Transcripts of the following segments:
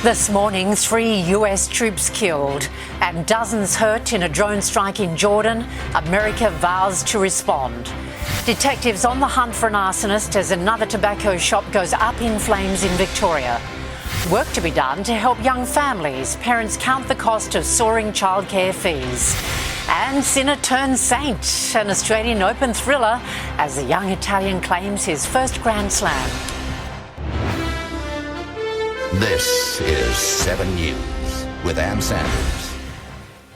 This morning, 3 US troops killed and dozens hurt in a drone strike in Jordan. America vows to respond. Detectives on the hunt for an arsonist as another tobacco shop goes up in flames in Victoria. Work to be done to help young families. Parents count the cost of soaring childcare fees. And sinner turns saint, an Australian Open thriller as the young Italian claims his first Grand Slam. This is 7 News with Ann Sanders.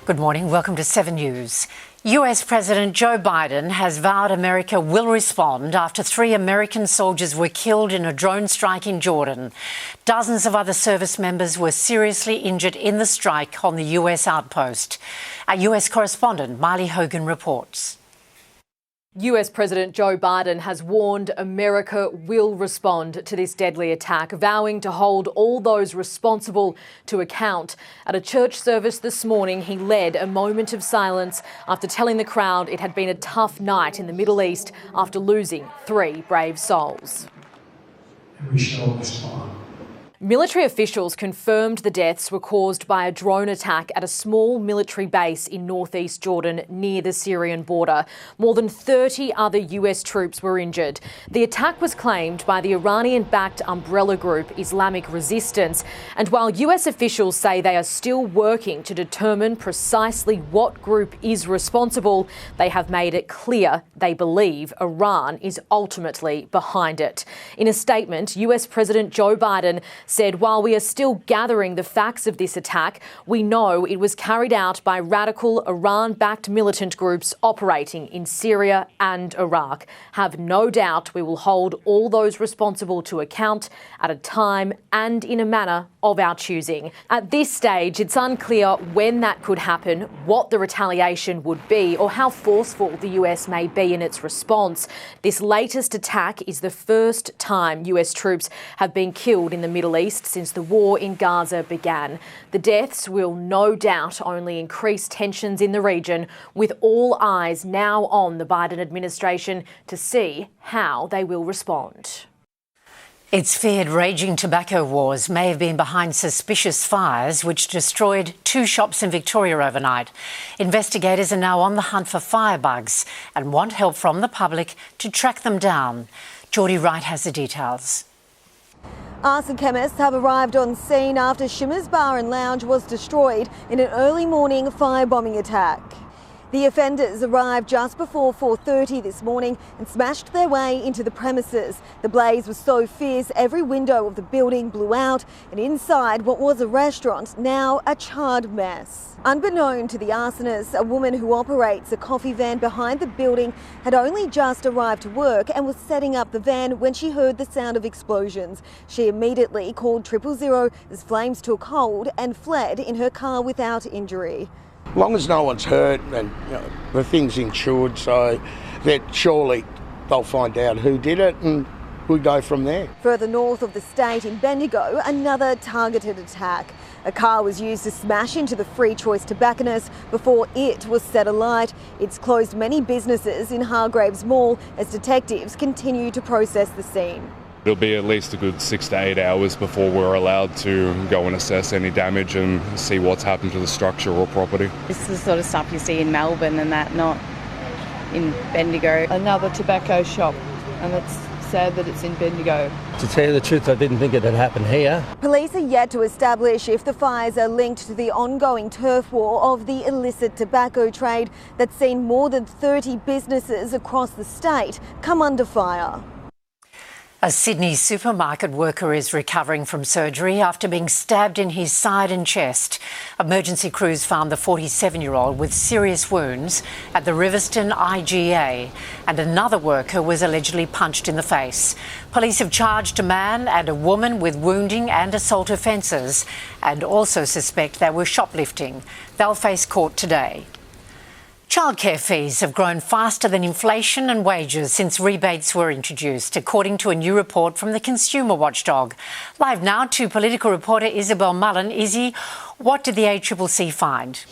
Good morning. Welcome to 7 News. US President Joe Biden has vowed America will respond after 3 American soldiers were killed in a drone strike in Jordan. Dozens of other service members were seriously injured in the strike on the US outpost. Our US correspondent Miley Hogan reports. US President Joe Biden has warned America will respond to this deadly attack, vowing to hold all those responsible to account. At a church service this morning, he led a moment of silence after telling the crowd it had been a tough night in the Middle East after losing 3 brave souls. We shall respond. Military officials confirmed the deaths were caused by a drone attack at a small military base in northeast Jordan near the Syrian border. More than 30 other US troops were injured. The attack was claimed by the Iranian-backed umbrella group Islamic Resistance. And while US officials say they are still working to determine precisely what group is responsible, they have made it clear they believe Iran is ultimately behind it. In a statement, US President Joe Biden said, while we are still gathering the facts of this attack, we know it was carried out by radical Iran-backed militant groups operating in Syria and Iraq. Have no doubt we will hold all those responsible to account at a time and in a manner of our choosing. At this stage, it's unclear when that could happen, what the retaliation would be, or how forceful the US may be in its response. This latest attack is the first time US troops have been killed in the Middle East since the war in Gaza began. The deaths will no doubt only increase tensions in the region, with all eyes now on the Biden administration to see how they will respond. It's feared raging tobacco wars may have been behind suspicious fires which destroyed 2 shops in Victoria overnight. Investigators are now on the hunt for firebugs and want help from the public to track them down. Geordie Wright has the details. Arson chemists have arrived on scene after Shimmer's Bar and Lounge was destroyed in an early morning firebombing attack. The offenders arrived just before 4:30 this morning and smashed their way into the premises. The blaze was so fierce every window of the building blew out, and inside what was a restaurant, now a charred mess. Unbeknown to the arsonists, a woman who operates a coffee van behind the building had only just arrived to work and was setting up the van when she heard the sound of explosions. She immediately called 000 as flames took hold and fled in her car without injury. As long as no one's hurt and the thing's insured, so that surely they'll find out who did it and we'll go from there. Further north of the state in Bendigo, another targeted attack. A car was used to smash into the Free Choice tobacconist before it was set alight. It's closed many businesses in Hargraves Mall as detectives continue to process the scene. It'll be at least a good 6 to 8 hours before we're allowed to go and assess any damage and see what's happened to the structure or property. This is the sort of stuff you see in Melbourne and that, not in Bendigo. Another tobacco shop, and it's sad that it's in Bendigo. To tell you the truth, I didn't think it had happened here. Police are yet to establish if the fires are linked to the ongoing turf war of the illicit tobacco trade that's seen more than 30 businesses across the state come under fire. A Sydney supermarket worker is recovering from surgery after being stabbed in his side and chest. Emergency crews found the 47-year-old with serious wounds at the Riverstone IGA, and another worker was allegedly punched in the face. Police have charged a man and a woman with wounding and assault offences and also suspect they were shoplifting. They'll face court today. Childcare fees have grown faster than inflation and wages since rebates were introduced, according to a new report from the Consumer Watchdog. Live now to political reporter Isabel Mullen. Izzy, what did the ACCC find?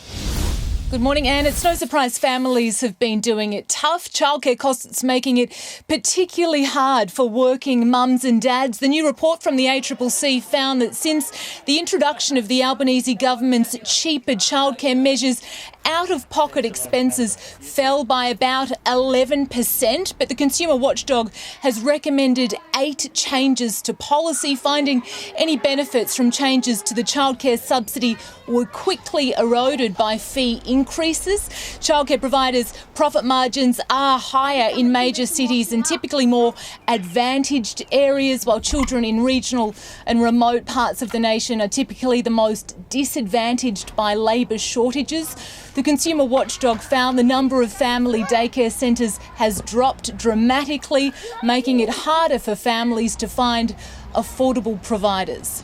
Good morning, Anne. It's no surprise families have been doing it tough. Childcare costs making it particularly hard for working mums and dads. The new report from the ACCC found that since the introduction of the Albanese government's cheaper childcare measures, out-of-pocket expenses fell by about 11%, but the consumer watchdog has recommended 8 changes to policy, finding any benefits from changes to the childcare subsidy were quickly eroded by fee increases. Childcare providers' profit margins are higher in major cities and typically more advantaged areas, while children in regional and remote parts of the nation are typically the most disadvantaged by labour shortages. The consumer watchdog found the number of family daycare centres has dropped dramatically, making it harder for families to find affordable providers.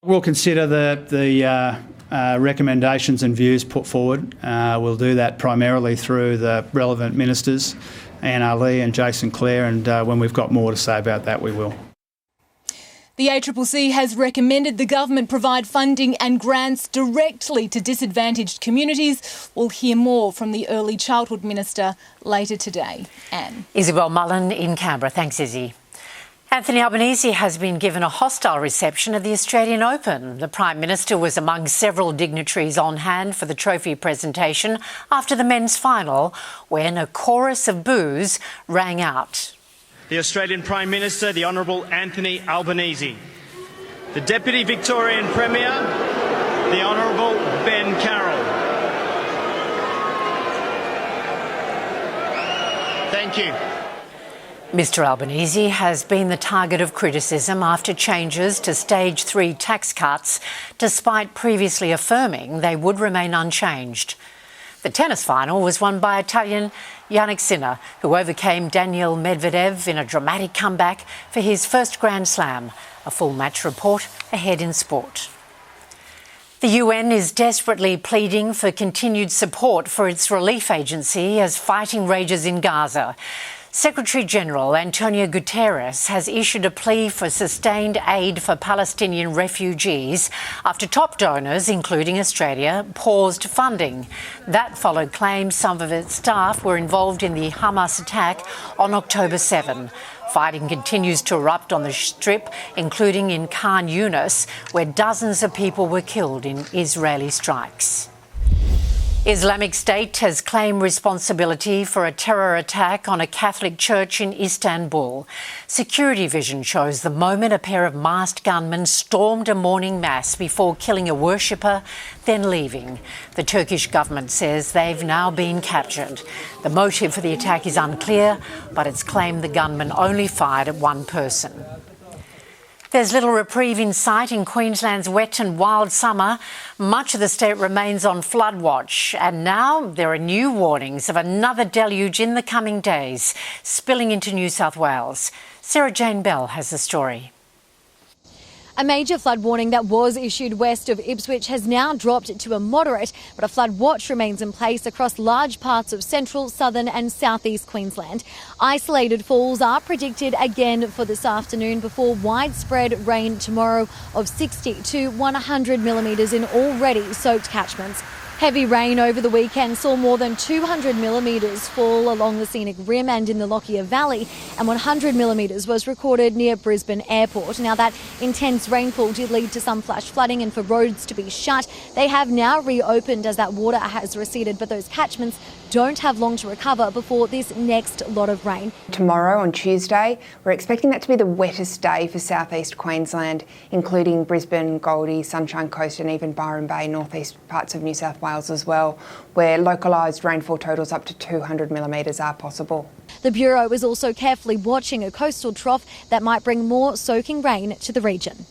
We'll consider the recommendations and views put forward. We'll do that primarily through the relevant ministers, Anne Lee and Jason Clare, and when we've got more to say about that, we will. The ACCC has recommended the government provide funding and grants directly to disadvantaged communities. We'll hear more from the Early Childhood Minister later today. Anne. Isabel Mullen in Canberra. Thanks, Izzy. Anthony Albanese has been given a hostile reception at the Australian Open. The Prime Minister was among several dignitaries on hand for the trophy presentation after the men's final, when a chorus of boos rang out. The Australian Prime Minister, the Honourable Anthony Albanese. The Deputy Victorian Premier, the Honourable Ben Carroll. Thank you. Mr Albanese has been the target of criticism after changes to Stage 3 tax cuts, despite previously affirming they would remain unchanged. The tennis final was won by Italian Jannik Sinner, who overcame Daniil Medvedev in a dramatic comeback for his first Grand Slam. A full match report ahead in sport. The UN is desperately pleading for continued support for its relief agency as fighting rages in Gaza. Secretary-General Antonio Guterres has issued a plea for sustained aid for Palestinian refugees after top donors, including Australia, paused funding. That followed claims some of its staff were involved in the Hamas attack on October 7. Fighting continues to erupt on the Strip, including in Khan Yunis, where dozens of people were killed in Israeli strikes. Islamic State has claimed responsibility for a terror attack on a Catholic church in Istanbul. Security vision shows the moment a pair of masked gunmen stormed a morning mass before killing a worshipper, then leaving. The Turkish government says they've now been captured. The motive for the attack is unclear, but it's claimed the gunmen only fired at one person. There's little reprieve in sight in Queensland's wet and wild summer. Much of the state remains on flood watch, and now there are new warnings of another deluge in the coming days, spilling into New South Wales. Sarah Jane Bell has the story. A major flood warning that was issued west of Ipswich has now dropped to a moderate, but a flood watch remains in place across large parts of central, southern and southeast Queensland. Isolated falls are predicted again for this afternoon before widespread rain tomorrow of 60 to 100 millimetres in already soaked catchments. Heavy rain over the weekend saw more than 200 millimetres fall along the scenic rim and in the Lockyer Valley, and 100 millimetres was recorded near Brisbane Airport. Now, that intense rainfall did lead to some flash flooding and for roads to be shut. They have now reopened as that water has receded, but those catchments don't have long to recover before this next lot of rain. Tomorrow, on Tuesday, we're expecting that to be the wettest day for southeast Queensland, including Brisbane, Goldie, Sunshine Coast and even Byron Bay, northeast parts of New South Wales as well, where localised rainfall totals up to 200 millimetres are possible. The Bureau is also carefully watching a coastal trough that might bring more soaking rain to the region.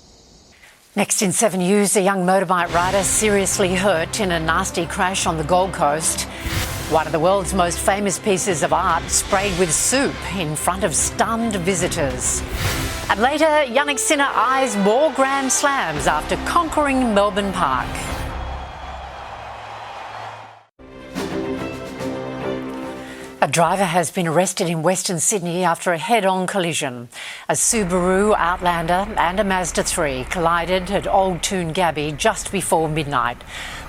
Next in 7 News, a young motorbike rider seriously hurt in a nasty crash on the Gold Coast. One of the world's most famous pieces of art sprayed with soup in front of stunned visitors. And later, Jannik Sinner eyes more Grand Slams after conquering Melbourne Park. A driver has been arrested in Western Sydney after a head-on collision. A Subaru Outlander and a Mazda 3 collided at Old Toongabbie just before midnight.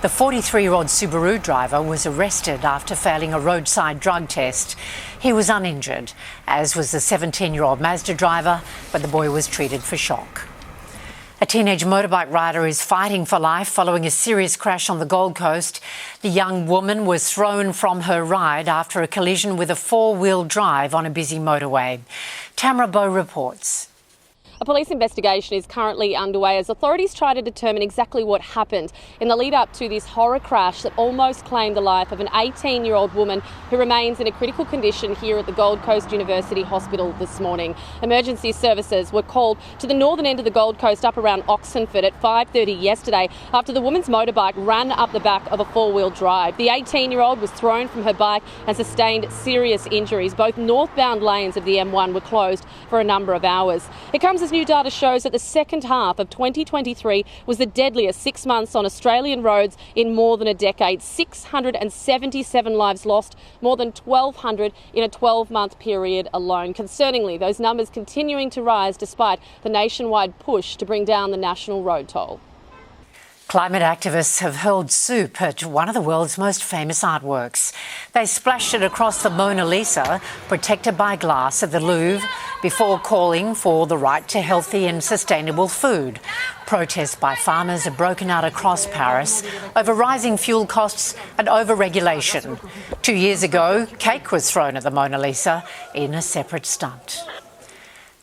The 43-year-old Subaru driver was arrested after failing a roadside drug test. He was uninjured, as was the 17-year-old Mazda driver, but the boy was treated for shock. A teenage motorbike rider is fighting for life following a serious crash on the Gold Coast. The young woman was thrown from her ride after a collision with a four-wheel drive on a busy motorway. Tamara Bowe reports. A police investigation is currently underway as authorities try to determine exactly what happened in the lead up to this horror crash that almost claimed the life of an 18-year-old woman who remains in a critical condition here at the Gold Coast University Hospital this morning. Emergency services were called to the northern end of the Gold Coast up around Oxenford at 5:30 yesterday after the woman's motorbike ran up the back of a four-wheel drive. The 18-year-old was thrown from her bike and sustained serious injuries. Both northbound lanes of the M1 were closed for a number of hours. It comes as new data shows that the second half of 2023 was the deadliest 6 months on Australian roads in more than a decade. 677 lives lost, more than 1,200 in a 12-month period alone. Concerningly, those numbers continuing to rise despite the nationwide push to bring down the national road toll. Climate activists have hurled soup at one of the world's most famous artworks. They splashed it across the Mona Lisa, protected by glass at the Louvre, before calling for the right to healthy and sustainable food. Protests by farmers have broken out across Paris over rising fuel costs and over-regulation. 2 years ago, cake was thrown at the Mona Lisa in a separate stunt.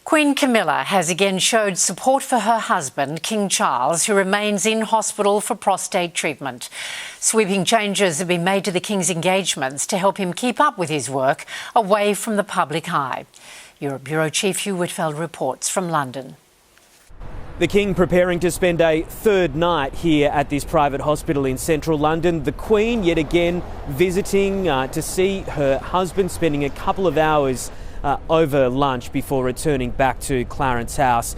Queen Camilla has again showed support for her husband, King Charles, who remains in hospital for prostate treatment. Sweeping changes have been made to the King's engagements to help him keep up with his work away from the public eye. Europe Bureau Chief Hugh Whitfeld reports from London. The King preparing to spend a third night here at this private hospital in central London. The Queen yet again visiting to see her husband, spending a couple of hours over lunch before returning back to Clarence House.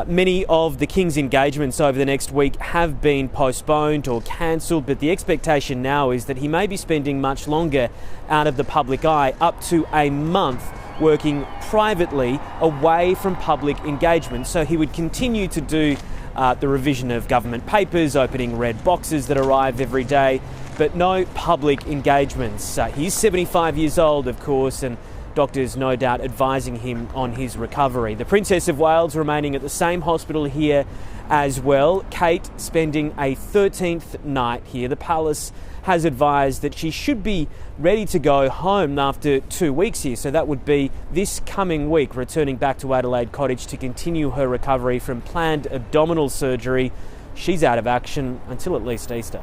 Many of the King's engagements over the next week have been postponed or cancelled, but the expectation now is that he may be spending much longer out of the public eye, up to a month, working privately away from public engagement. So he would continue to do the revision of government papers, opening red boxes that arrive every day, but no public engagements. He's 75 years old, of course, and doctors no doubt advising him on his recovery. The Princess of Wales remaining at the same hospital here as well. Kate spending a 13th night here. The palace has advised that she should be ready to go home after 2 weeks here. So that would be this coming week, returning back to Adelaide Cottage to continue her recovery from planned abdominal surgery. She's out of action until at least Easter.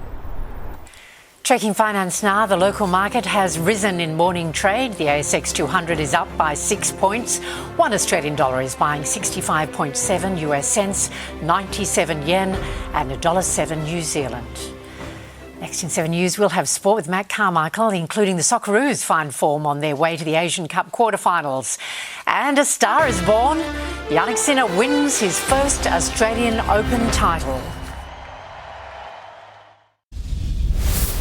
Checking finance now, the local market has risen in morning trade. The ASX 200 is up by 6 points. One Australian dollar is buying 65.7 US cents, 97 yen and $1.07 New Zealand. Next in 7 News, we'll have sport with Matt Carmichael, including the Socceroos' fine form on their way to the Asian Cup quarterfinals. And a star is born. Jannik Sinner wins his first Australian Open title.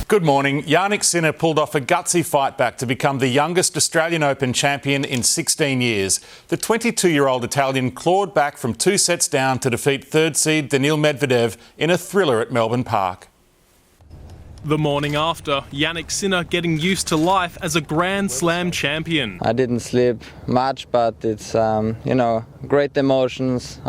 Good morning. Jannik Sinner pulled off a gutsy fight back to become the youngest Australian Open champion in 16 years. The 22-year-old Italian clawed back from 2 sets down to defeat third seed Daniil Medvedev in a thriller at Melbourne Park. The morning after, Jannik Sinner getting used to life as a Grand Slam champion. I didn't sleep much, but it's, great emotions,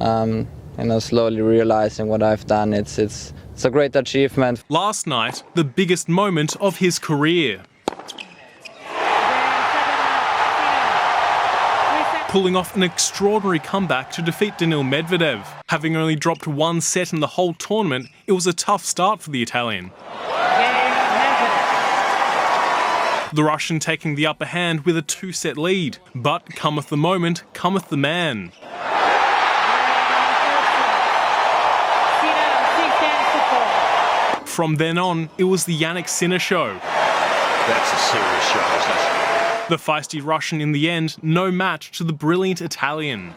slowly realising what I've done. It's a great achievement. Last night, the biggest moment of his career. Pulling off an extraordinary comeback to defeat Daniil Medvedev. Having only dropped 1 set in the whole tournament, it was a tough start for the Italian. The Russian taking the upper hand with a 2-set lead. But cometh the moment, cometh the man. From then on, it was the Jannik Sinner show. That's a serious show, isn't it? The feisty Russian in the end, no match to the brilliant Italian.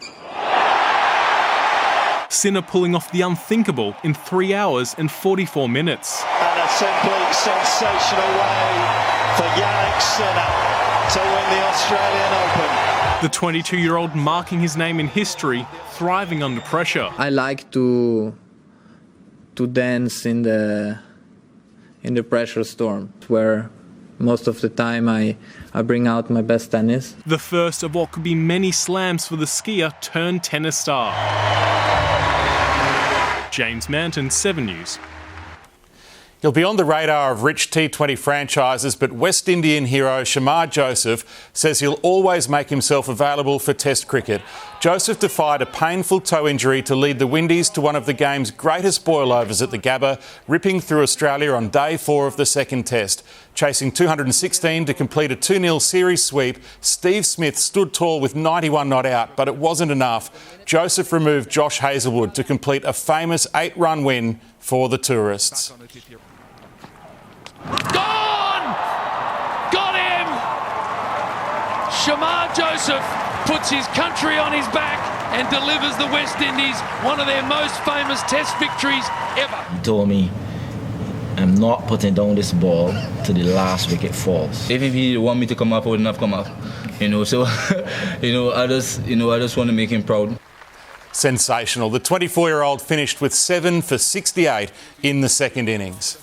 Sinner pulling off the unthinkable in 3 hours and 44 minutes. And a simply sensational way for Jannik Sinner to win the Australian Open. The 22-year-old marking his name in history, thriving under pressure. I like to dance in the pressure storm, where most of the time I bring out my best tennis. The first of what could be many slams for the skier turned tennis star. James Manton, 7 News. He'll be on the radar of rich T20 franchises, but West Indian hero Shamar Joseph says he'll always make himself available for Test cricket. Joseph defied a painful toe injury to lead the Windies to one of the game's greatest boilovers at the Gabba, ripping through Australia on day 4 of the second Test. Chasing 216 to complete a 2-0 series sweep, Steve Smith stood tall with 91 not out, but it wasn't enough. Joseph removed Josh Hazlewood to complete a famous 8-run win for the tourists. Gone! Got him! Shamar Joseph puts his country on his back and delivers the West Indies one of their most famous Test victories ever. He told me, I'm not putting down this ball till the last wicket falls. If he want me to come up, I wouldn't have come up. So, I just want to make him proud. Sensational. The 24-year-old finished with 7 for 68 in the second innings.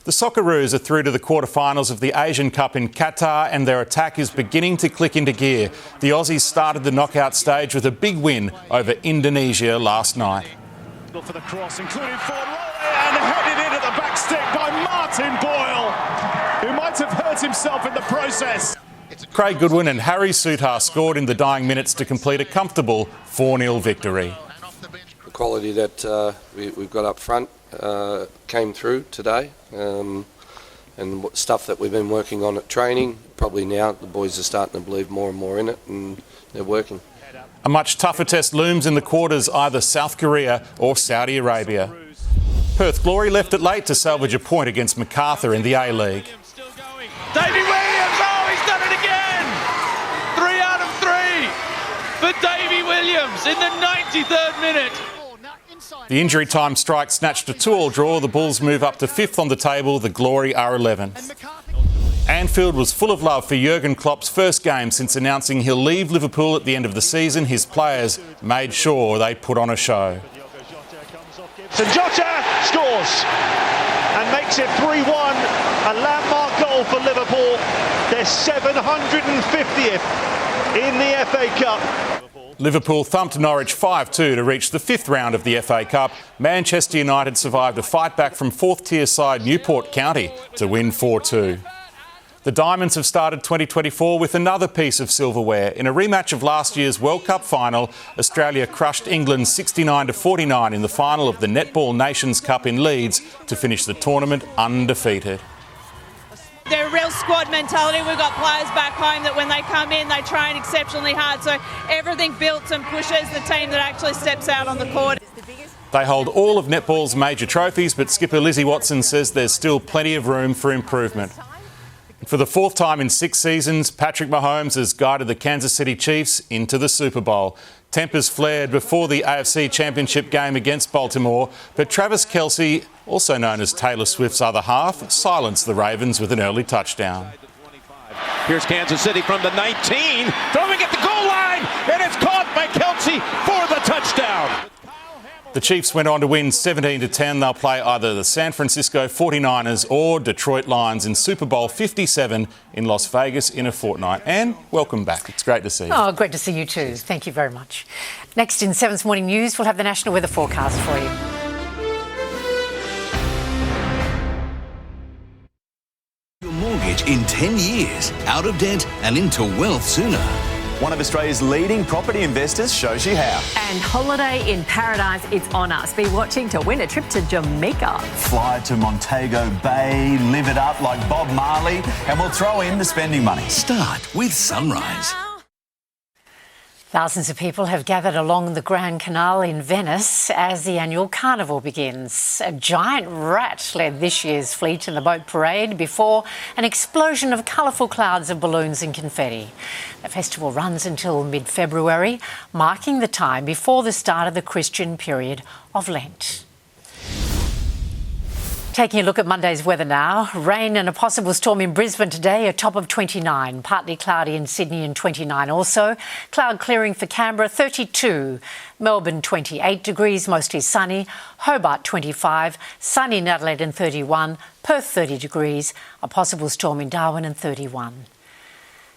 The Socceroos are through to the quarterfinals of the Asian Cup in Qatar, and their attack is beginning to click into gear. The Aussies started the knockout stage with a big win over Indonesia last night. For the cross, including forward and headed into the back stick by Martin Boyle, who might have hurt himself in the process. Craig Goodwin and Harry Sutar scored in the dying minutes to complete a comfortable 4-0 victory. The quality that we've got up front came through today, and stuff that we've been working on at training. Probably now the boys are starting to believe more and more in it, and they're working. A much tougher test looms in the quarters, either South Korea or Saudi Arabia. Perth Glory left it late to salvage a point against Macarthur in the A-League. Davey Williams, he's done it again! 3 out of 3 for Davey Williams in the 93rd minute. The injury time strike snatched a 2-all draw. The Bulls move up to 5th on the table. The Glory are 11th. Anfield was full of love for Jurgen Klopp's first game since announcing he'll leave Liverpool at the end of the season. His players made sure they put on a show. St Jota scores and makes it 3-1. A landmark goal for Liverpool. Their 750th in the FA Cup. Liverpool thumped Norwich 5-2 to reach the 5th round of the FA Cup. Manchester United survived a fight back from 4th-tier side Newport County to win 4-2. The Diamonds have started 2024 with another piece of silverware. In a rematch of last year's World Cup final, Australia crushed England 69-49 in the final of the Netball Nations Cup in Leeds to finish the tournament undefeated. They're a real squad mentality. We've got players back home that when they come in, they train exceptionally hard. So everything builds and pushes the team that actually steps out on the court. They hold all of netball's major trophies, but skipper Lizzie Watson says there's still plenty of room for improvement. For the 4th time in 6 seasons, Patrick Mahomes has guided the Kansas City Chiefs into the Super Bowl. Tempers flared before the AFC Championship game against Baltimore, but Travis Kelce, also known as Taylor Swift's other half, silenced the Ravens with an early touchdown. Here's Kansas City from the 19, throwing at the goal line, and it's caught by Kelce for the touchdown. The Chiefs went on to win 17-10. They'll play either the San Francisco 49ers or Detroit Lions in Super Bowl 57 in Las Vegas in a fortnight. And welcome back. It's great to see you. Oh, great to see you too. Thank you very much. Next in 7's Morning News, we'll have the national weather forecast for you. Your mortgage in 10 years, out of debt and into wealth sooner. One of Australia's leading property investors shows you how. And holiday in paradise, it's on us. Be watching to win a trip to Jamaica. Fly to Montego Bay, live it up like Bob Marley, and we'll throw in the spending money. Start with Sunrise. Thousands of people have gathered along the Grand Canal in Venice as the annual carnival begins. A giant rat led this year's fleet in the boat parade before an explosion of colourful clouds of balloons and confetti. The festival runs until mid-February, marking the time before the start of the Christian period of Lent. Taking a look at Monday's weather now. Rain and a possible storm in Brisbane today, a top of 29. Partly cloudy in Sydney and 29 also. Cloud clearing for Canberra, 32. Melbourne, 28 degrees, mostly sunny. Hobart, 25. Sunny in Adelaide and 31. Perth, 30 degrees. A possible storm in Darwin and 31.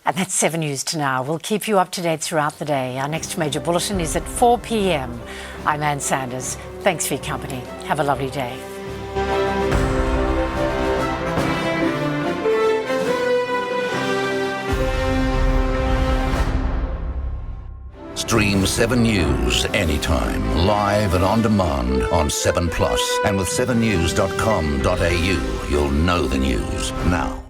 And that's 7 News to now. We'll keep you up to date throughout the day. Our next major bulletin is at 4 p.m. I'm Ann Sanders. Thanks for your company. Have a lovely day. Stream 7 News anytime, live and on demand on 7 Plus. And with 7news.com.au, you'll know the news now.